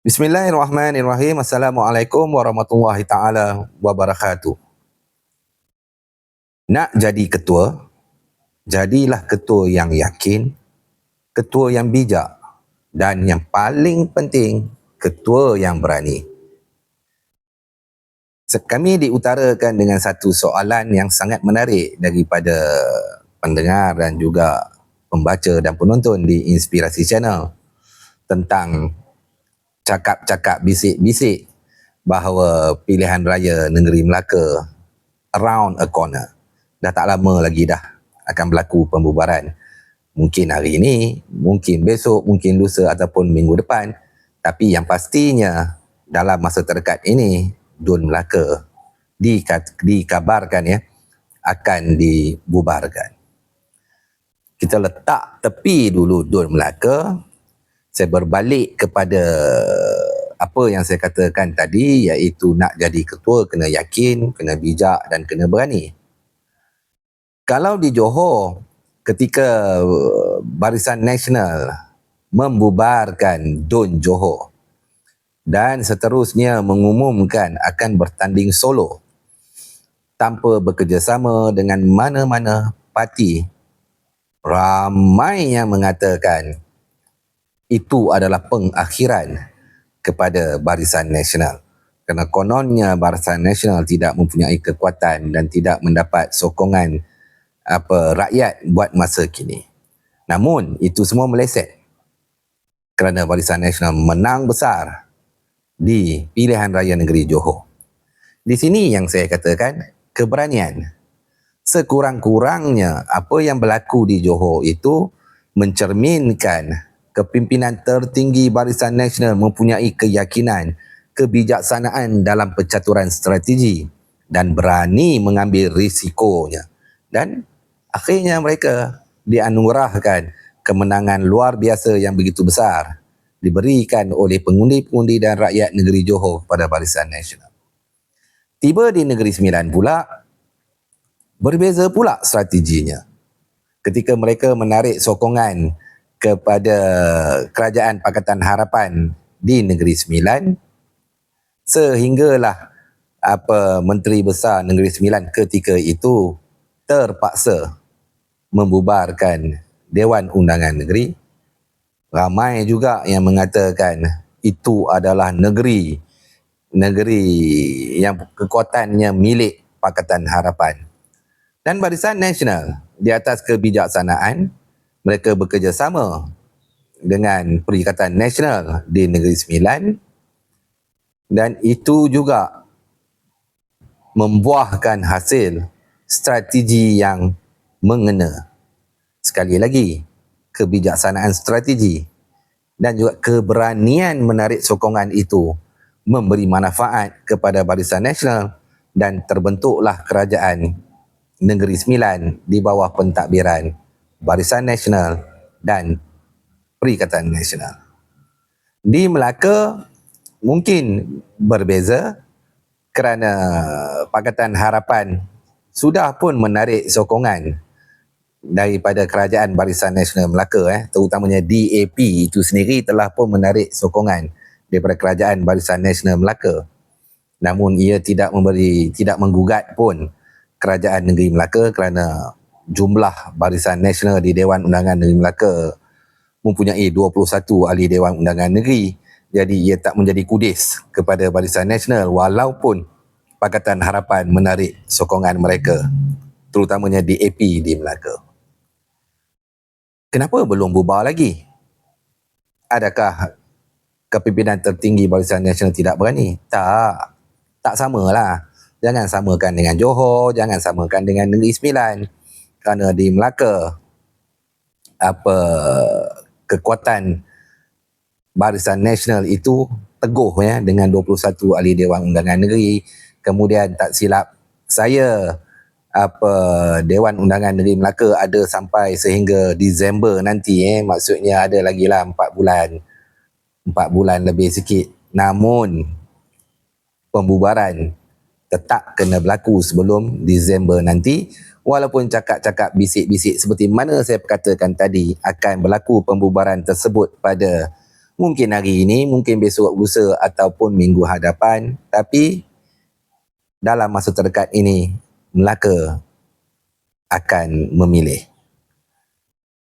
Bismillahirrahmanirrahim. Assalamualaikum warahmatullahi taala wabarakatuh. Nak jadi ketua, jadilah ketua yang yakin, ketua yang bijak dan yang paling penting, ketua yang berani. Kami diutarakan dengan satu soalan yang sangat menarik daripada pendengar dan juga pembaca dan penonton di Inspirasi Channel tentang cakap-cakap bisik-bisik bahawa pilihan raya negeri Melaka around a corner. Dah tak lama lagi dah akan berlaku pembubaran. Mungkin hari ini, mungkin besok, mungkin lusa ataupun minggu depan. Tapi yang pastinya dalam masa terdekat ini, DUN Melaka dikabarkan akan dibubarkan. Kita letak tepi dulu DUN Melaka. Saya berbalik kepada apa yang saya katakan tadi, iaitu nak jadi ketua kena yakin, kena bijak dan kena berani. Kalau di Johor, ketika Barisan Nasional membubarkan DUN Johor dan seterusnya mengumumkan akan bertanding solo tanpa bekerjasama dengan mana-mana parti, ramai yang mengatakan itu adalah pengakhiran kepada Barisan Nasional. Kerana kononnya Barisan Nasional tidak mempunyai kekuatan dan tidak mendapat sokongan rakyat buat masa kini. Namun itu semua meleset kerana Barisan Nasional menang besar di pilihan raya negeri Johor. Di sini yang saya katakan keberanian. Sekurang-kurangnya apa yang berlaku di Johor itu mencerminkan kepimpinan tertinggi Barisan Nasional mempunyai keyakinan, kebijaksanaan dalam pencaturan strategi dan berani mengambil risikonya. Dan akhirnya mereka dianugerahkan kemenangan luar biasa yang begitu besar diberikan oleh pengundi-pengundi dan rakyat negeri Johor kepada Barisan Nasional. Tiba di Negeri Sembilan pula, berbeza pula strateginya. Ketika mereka menarik sokongan kepada Kerajaan Pakatan Harapan di Negeri Sembilan, sehinggalah Menteri Besar Negeri Sembilan ketika itu terpaksa membubarkan Dewan Undangan Negeri. Ramai juga yang mengatakan itu adalah negeri yang kekuatannya milik Pakatan Harapan. Dan Barisan Nasional di atas kebijaksanaan, mereka bekerjasama dengan Perikatan Nasional di Negeri Sembilan dan itu juga membuahkan hasil strategi yang mengena. Sekali lagi, kebijaksanaan strategi dan juga keberanian menarik sokongan itu memberi manfaat kepada Barisan Nasional dan terbentuklah Kerajaan Negeri Sembilan di bawah pentadbiran Barisan Nasional dan Perikatan Nasional. Di Melaka mungkin berbeza kerana Pakatan Harapan sudah pun menarik sokongan daripada Kerajaan Barisan Nasional Melaka, terutamanya DAP itu sendiri telah pun menarik sokongan daripada Kerajaan Barisan Nasional Melaka. Namun ia tidak menggugat pun Kerajaan Negeri Melaka kerana jumlah Barisan Nasional di Dewan Undangan Negeri Melaka mempunyai 21 ahli Dewan Undangan Negeri. Jadi ia tak menjadi kudis kepada Barisan Nasional walaupun Pakatan Harapan menarik sokongan mereka, terutamanya DAP di Melaka. Kenapa belum bubar lagi? Adakah kepimpinan tertinggi Barisan Nasional tidak berani? Tak samalah. Jangan samakan dengan Johor, jangan samakan dengan Negeri Sembilan. Kerana di Melaka kekuatan Barisan Nasional itu teguh dengan 21 ahli Dewan Undangan Negeri. Kemudian tak silap saya Dewan Undangan Negeri Melaka ada sampai sehingga Disember nanti, maksudnya ada lagi lah 4 bulan lebih sikit. Namun pembubaran tetap kena berlaku sebelum Disember nanti. Walaupun cakap-cakap bisik-bisik seperti mana saya katakan tadi, akan berlaku pembubaran tersebut pada Mungkin hari ini, mungkin besok lusa ataupun minggu hadapan, tapi dalam masa terdekat ini Melaka akan memilih.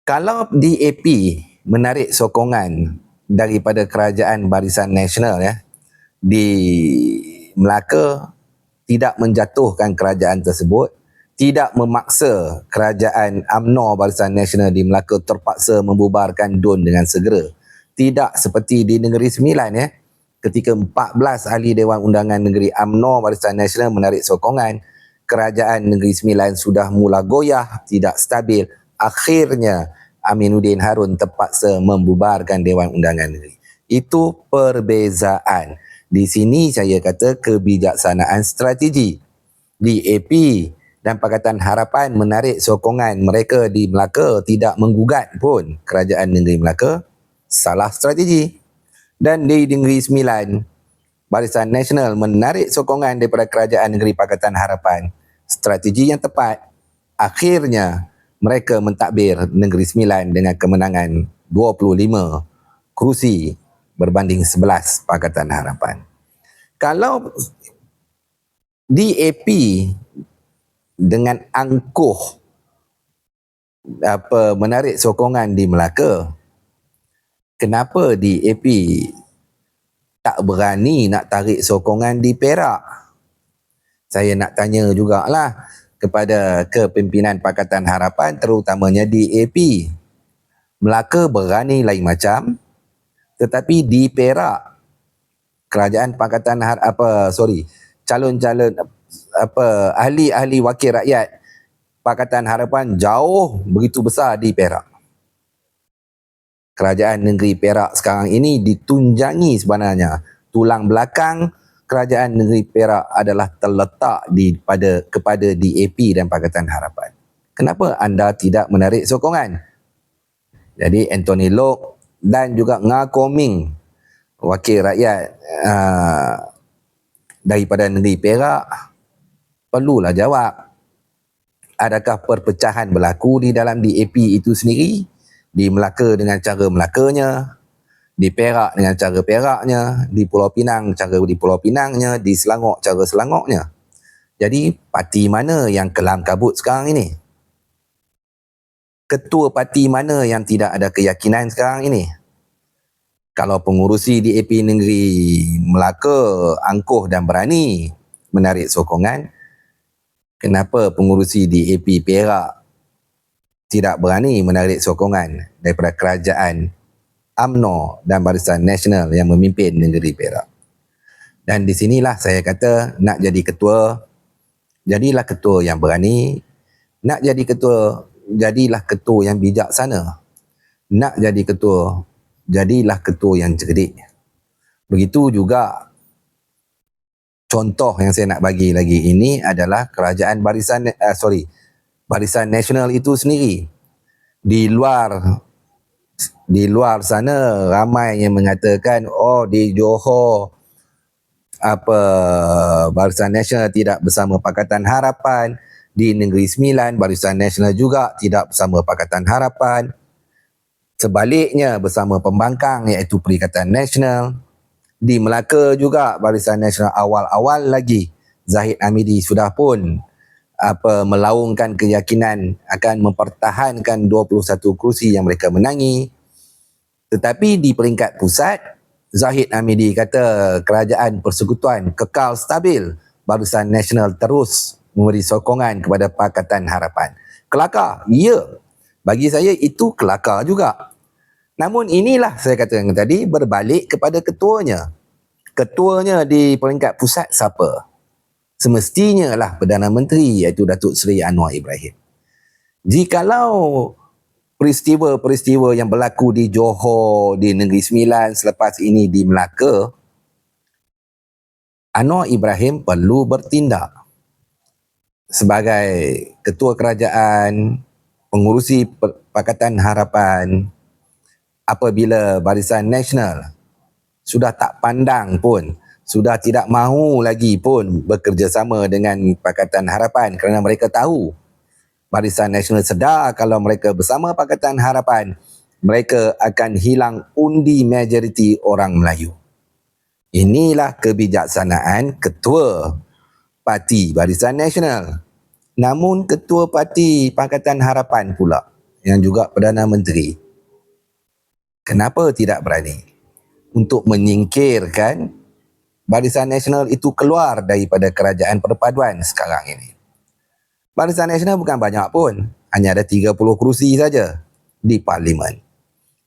Kalau DAP menarik sokongan daripada Kerajaan Barisan Nasional di Melaka, tidak menjatuhkan kerajaan tersebut, tidak memaksa kerajaan UMNO Barisan Nasional di Melaka terpaksa membubarkan DUN dengan segera. Tidak seperti di Negeri Sembilan ketika 14 ahli Dewan Undangan Negeri UMNO Barisan Nasional menarik sokongan, kerajaan Negeri Sembilan sudah mula goyah, tidak stabil. Akhirnya Aminuddin Harun terpaksa membubarkan Dewan Undangan Negeri. Itu perbezaan. Di sini saya kata kebijaksanaan strategi. DAP dan Pakatan Harapan menarik sokongan mereka di Melaka, tidak menggugat pun kerajaan negeri Melaka, salah strategi. Dan di Negeri Sembilan, Barisan Nasional menarik sokongan daripada kerajaan negeri Pakatan Harapan, strategi yang tepat. Akhirnya mereka mentadbir Negeri Sembilan dengan kemenangan 25 kerusi berbanding 11 Pakatan Harapan. Kalau DAP dengan angkuh menarik sokongan di Melaka, kenapa DAP tak berani nak tarik sokongan di Perak? Saya nak tanya jugalah kepada kepimpinan Pakatan Harapan, terutamanya DAP. Melaka berani lain macam, tetapi di Perak kerajaan Pakatan calon-calon ahli-ahli wakil rakyat Pakatan Harapan jauh begitu besar di Perak. Kerajaan negeri Perak sekarang ini ditunjangi sebenarnya. Tulang belakang kerajaan negeri Perak adalah terletak kepada DAP dan Pakatan Harapan. Kenapa anda tidak menarik sokongan? Jadi Anthony Loke dan juga Nga Koming, wakil rakyat daripada negeri Perak, perlulah jawab. Adakah perpecahan berlaku di dalam DAP itu sendiri? Di Melaka dengan cara Melakanya, di Perak dengan cara Peraknya, di Pulau Pinang cara di Pulau Pinangnya, di Selangor cara Selangornya. Jadi parti mana yang kelam kabut sekarang ini? Ketua parti mana yang tidak ada keyakinan sekarang ini? Kalau pengurusi DAP negeri Melaka angkuh dan berani menarik sokongan, kenapa pengurusi DAP Perak tidak berani menarik sokongan daripada kerajaan UMNO dan Barisan Nasional yang memimpin negeri Perak? Dan di sinilah saya kata, nak jadi ketua, jadilah ketua yang berani. Nak jadi ketua, jadilah ketua yang bijaksana. Nak jadi ketua, jadilah ketua yang cerdik. Begitu juga contoh yang saya nak bagi lagi ini adalah kerajaan Barisan Nasional itu sendiri. Di luar sana ramai yang mengatakan, di Johor Barisan Nasional tidak bersama Pakatan Harapan, di Negeri Sembilan Barisan Nasional juga tidak bersama Pakatan Harapan, sebaliknya bersama pembangkang iaitu Perikatan Nasional. Di Melaka juga Barisan Nasional awal-awal lagi Zahid Hamidi sudah pun melaungkan keyakinan akan mempertahankan 21 kerusi yang mereka menangi. Tetapi di peringkat pusat, Zahid Hamidi kata kerajaan persekutuan kekal stabil, Barisan Nasional terus memberi sokongan kepada Pakatan Harapan. Kelakar? Ya. Bagi saya itu kelakar juga. Namun inilah saya katakan tadi, berbalik kepada ketuanya. Ketuanya di peringkat pusat siapa? Semestinya lah Perdana Menteri, iaitu Datuk Seri Anwar Ibrahim. Jikalau peristiwa-peristiwa yang berlaku di Johor, di Negeri Sembilan, selepas ini di Melaka, Anwar Ibrahim perlu bertindak sebagai ketua kerajaan, pengurusi Pakatan Harapan. Apabila Barisan Nasional sudah tak pandang pun, sudah tidak mahu lagi pun bekerjasama dengan Pakatan Harapan kerana mereka tahu Barisan Nasional sedar kalau mereka bersama Pakatan Harapan mereka akan hilang undi majoriti orang Melayu. Inilah kebijaksanaan Ketua Parti Barisan Nasional. Namun Ketua Parti Pakatan Harapan pula, yang juga Perdana Menteri, kenapa tidak berani untuk menyingkirkan Barisan Nasional itu keluar daripada kerajaan perpaduan sekarang ini? Barisan Nasional bukan banyak pun, hanya ada 30 kerusi saja di Parlimen.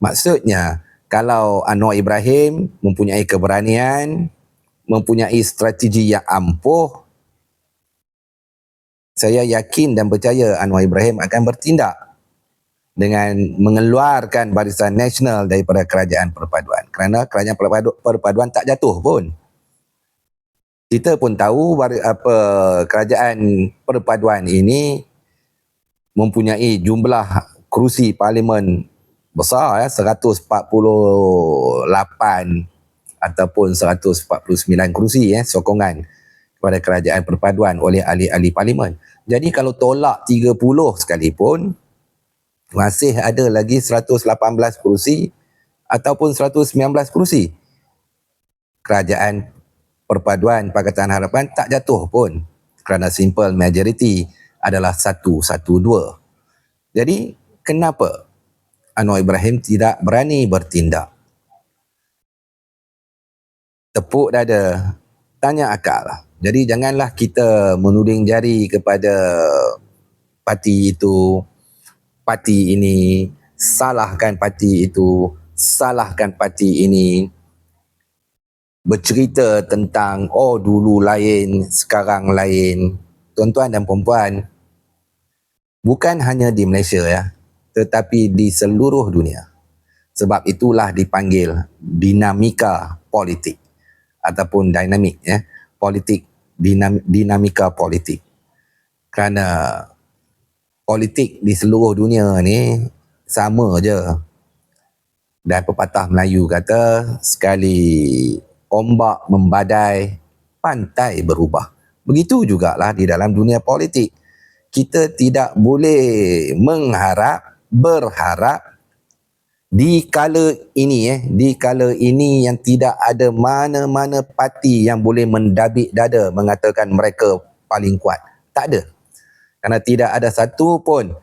Maksudnya, kalau Anwar Ibrahim mempunyai keberanian, mempunyai strategi yang ampuh, saya yakin dan percaya Anwar Ibrahim akan bertindak dengan mengeluarkan Barisan Nasional daripada kerajaan perpaduan. Kerana kerajaan perpaduan tak jatuh pun. Kita pun tahu kerajaan perpaduan ini mempunyai jumlah kerusi parlimen besar, 148 ataupun 149 kerusi sokongan kepada kerajaan perpaduan oleh ahli-ahli parlimen. Jadi kalau tolak 30 sekalipun, masih ada lagi 118 kerusi ataupun 119 kerusi. Kerajaan perpaduan Pakatan Harapan tak jatuh pun kerana simple majority adalah 112. Jadi kenapa Anwar Ibrahim tidak berani bertindak? Tepuk dada, tanya akal. Jadi janganlah kita menuding jari kepada parti itu, parti ini, salahkan parti itu, salahkan parti ini. Bercerita tentang dulu lain, sekarang lain. Tuan-tuan dan puan-puan, bukan hanya di Malaysia tetapi di seluruh dunia. Sebab itulah dipanggil dinamika politik ataupun dinamik politik, dinamika politik. Kerana politik di seluruh dunia ni sama je. Dan pepatah Melayu kata, sekali ombak membadai, pantai berubah. Begitu jugalah di dalam dunia politik. Kita tidak boleh berharap di kala ini yang tidak ada mana-mana parti yang boleh mendabik dada mengatakan mereka paling kuat. Tak ada. Kerana tidak ada satu pun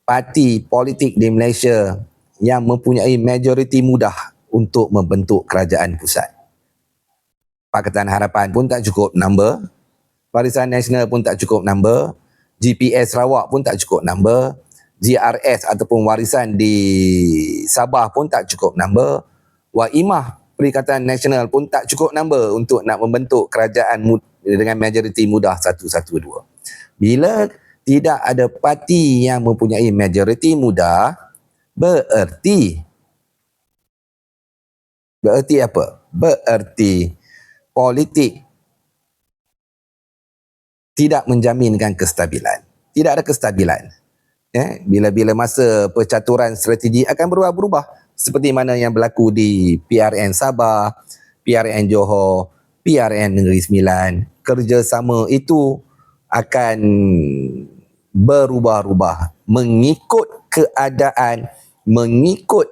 parti politik di Malaysia yang mempunyai majoriti mudah untuk membentuk kerajaan pusat. Pakatan Harapan pun tak cukup number, Barisan Nasional pun tak cukup number, GPS Sarawak pun tak cukup number, GRS ataupun warisan di Sabah pun tak cukup number, Waimah Perikatan Nasional pun tak cukup number untuk nak membentuk kerajaan dengan majoriti mudah 112. Bila tidak ada parti yang mempunyai majoriti mudah, bererti apa? Bererti politik tidak menjaminkan kestabilan. Tidak ada kestabilan. Bila-bila masa percaturan strategi akan berubah-berubah. Seperti mana yang berlaku di PRN Sabah, PRN Johor, PRN Negeri Sembilan. Kerjasama itu akan berubah-ubah mengikut keadaan, mengikut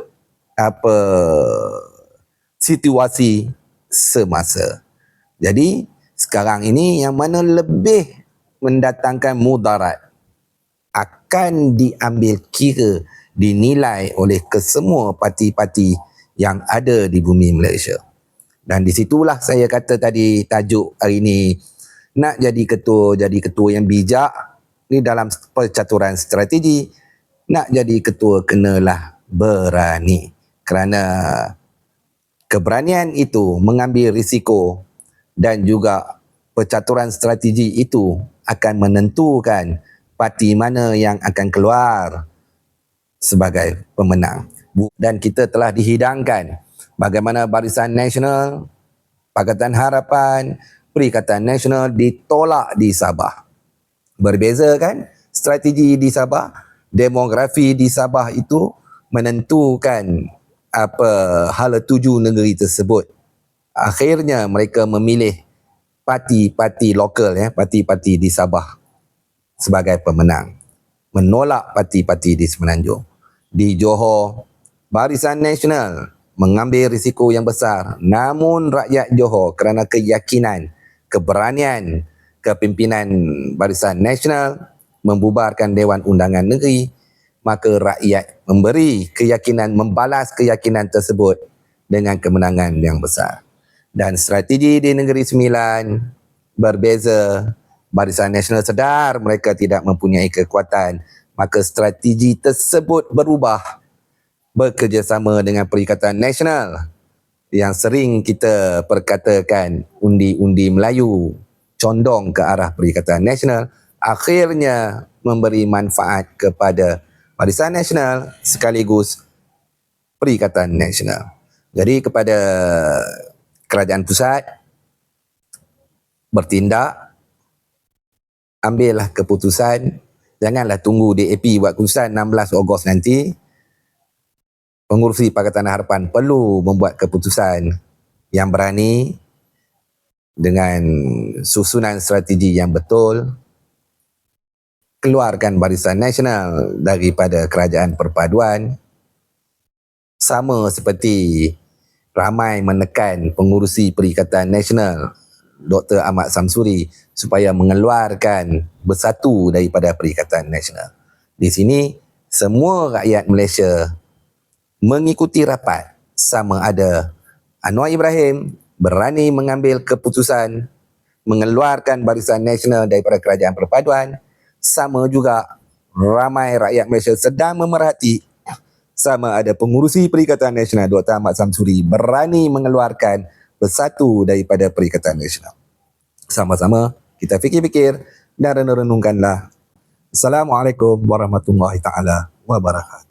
situasi semasa. Jadi sekarang ini yang mana lebih mendatangkan mudarat akan diambil kira, dinilai oleh kesemua parti-parti yang ada di bumi Malaysia. Dan di situlah saya kata tadi tajuk hari ini, nak jadi ketua yang bijak ni dalam percaturan strategi. Nak jadi ketua kenalah berani. Kerana keberanian itu mengambil risiko dan juga percaturan strategi itu akan menentukan parti mana yang akan keluar sebagai pemenang. Dan kita telah dihidangkan bagaimana Barisan Nasional, Pakatan Harapan, Perikatan Nasional ditolak di Sabah. Berbeza kan strategi di Sabah, demografi di Sabah itu menentukan hala tuju negeri tersebut. Akhirnya mereka memilih parti-parti lokal, parti-parti di Sabah sebagai pemenang, menolak parti-parti di Semenanjung. Di Johor Barisan Nasional mengambil risiko yang besar, namun rakyat Johor kerana keyakinan, keberanian kepimpinan Barisan Nasional membubarkan Dewan Undangan Negeri, maka rakyat memberi keyakinan, membalas keyakinan tersebut dengan kemenangan yang besar. Dan strategi di Negeri Sembilan berbeza. Barisan Nasional sedar mereka tidak mempunyai kekuatan, maka strategi tersebut berubah, bekerjasama dengan Perikatan Nasional yang sering kita perkatakan undi-undi Melayu condong ke arah Perikatan Nasional, akhirnya memberi manfaat kepada Barisan Nasional sekaligus Perikatan Nasional. Jadi kepada kerajaan pusat, bertindak, ambillah keputusan, janganlah tunggu DAP buat keputusan 16 Ogos nanti. Pengurusi Pakatan Harapan perlu membuat keputusan yang berani dengan susunan strategi yang betul, keluarkan Barisan Nasional daripada kerajaan perpaduan, sama seperti ramai menekan pengurusi Perikatan Nasional Dr. Ahmad Samsuri supaya mengeluarkan Bersatu daripada Perikatan Nasional. Di sini semua rakyat Malaysia mengikuti rapat, sama ada Anwar Ibrahim berani mengambil keputusan mengeluarkan Barisan Nasional daripada kerajaan perpaduan, sama juga ramai rakyat Malaysia sedang memerhati sama ada pengurusi Perikatan Nasional Dr. Ahmad Samsuri berani mengeluarkan Bersatu daripada Perikatan Nasional. Sama-sama kita fikir-fikir dan renung-renungkanlah. Assalamualaikum warahmatullahi taala wabarakatuh.